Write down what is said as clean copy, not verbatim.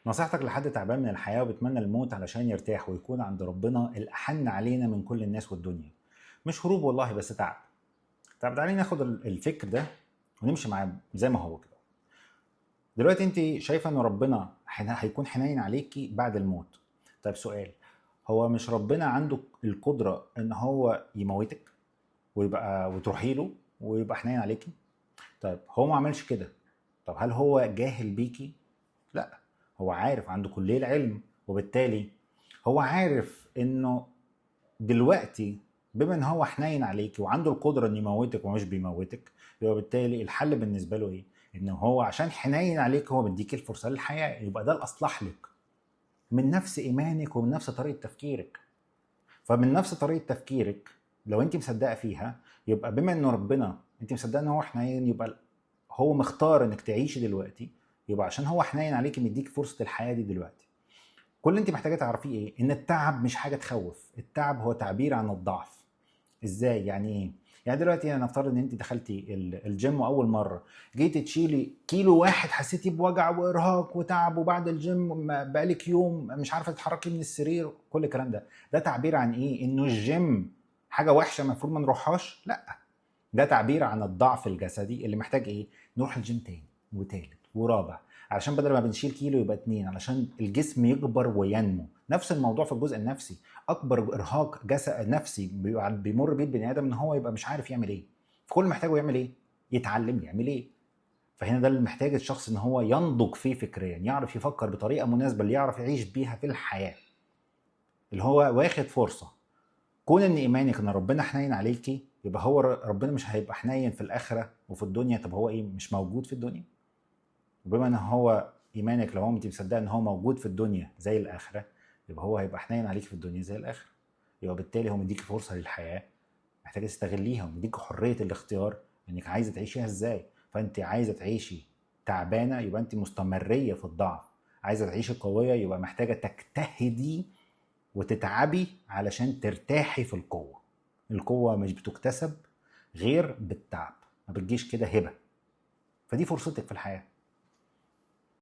نصيحتك لحد تعبان من الحياة وبيتمنى الموت علشان يرتاح ويكون عند ربنا الأحن علينا من كل الناس والدنيا. مش هروب والله، بس تعب. طب تعالي ناخد الفكر ده ونمشي معاه زي ما هو كده. دلوقتي انت شايفة ان ربنا هيكون حنين عليكي بعد الموت. طيب سؤال، هو مش ربنا عنده القدرة ان هو يموتك وتروحي له ويبقى حنين عليكي؟ طيب هو ما عملش كده. طب هل هو جاهل بيكي؟ لا، هو عارف، عنده كلية العلم، وبالتالي هو عارف انه دلوقتي بما ان هو حنين عليك وعنده القدرة انه يموتك ومش بيموتك، يبقى بالتالي الحل بالنسبة له ايه؟ انه هو عشان حنين عليك هو مديك الفرصة للحياة، يبقى ده الاصلح لك من نفس ايمانك ومن نفس طريقة تفكيرك. فمن نفس طريقة تفكيرك لو انت مصدقة فيها، يبقى بما ان ربنا انت مصدقة ان هو حنين، يبقى هو مختار انك تعيشي دلوقتي. يبقى عشان هو حنين عليك مديك فرصة الحياة دي دلوقتي. كل اللي انت محتاجة تعرفيه ايه؟ ان التعب مش حاجة تخوف، التعب هو تعبير عن الضعف. ازاي؟ يعني ايه؟ يعني دلوقتي انا نفترض ان انت دخلتي الجيم واول مره جيتي تشيلي كيلو واحد، حسيتي بوجع وارهاق وتعب، وبعد الجيم بقالك يوم مش عارفه تتحركي من السرير، كل الكلام ده، ده تعبير عن ايه؟ انه الجيم حاجه وحشه المفروض ما نروحهاش؟ لا، ده تعبير عن الضعف الجسدي اللي محتاج ايه؟ نروح الجيم تاني وتالت ورابع، علشان بدل ما بنشيل كيلو يبقى اتنين، علشان الجسم يكبر وينمو. نفس الموضوع في الجزء النفسي. اكبر ارهاق جسد نفسي بيمر بيه البني ادم ان هو يبقى مش عارف يعمل ايه. فكل اللي محتاجه يعمل ايه؟ يتعلم يعمل ايه. فهنا ده اللي محتاج الشخص ان هو ينضج فيه فكريا، يعرف يفكر بطريقه مناسبه اللي يعرف يعيش بيها في الحياه، اللي هو واخد فرصه. كون ان ايمانك ان ربنا حنين عليكي، يبقى هو ربنا مش هيبقى حنين في الاخره وفي الدنيا؟ طب هو ايه، مش موجود في الدنيا؟ وبما ان هو ايمانك، لو انت مصدقه ان هو موجود في الدنيا زي الاخره، يبقى هو هيبقى حنين عليك في الدنيا زي الاخره. يبقى بالتالي هو مديك فرصه للحياه، محتاجه تستغليها، ومديك حريه الاختيار انك عايزه تعيشيها ازاي. فانت عايزه تعيشي تعبانه، يبقى انت مستمريه في الضعف. عايزه تعيشي قويه، يبقى محتاجه تجتهدي وتتعبي علشان ترتاحي في القوه. القوه مش بتكتسب غير بالتعب، ما بتجيش كده هبه. فدي فرصتك في الحياه.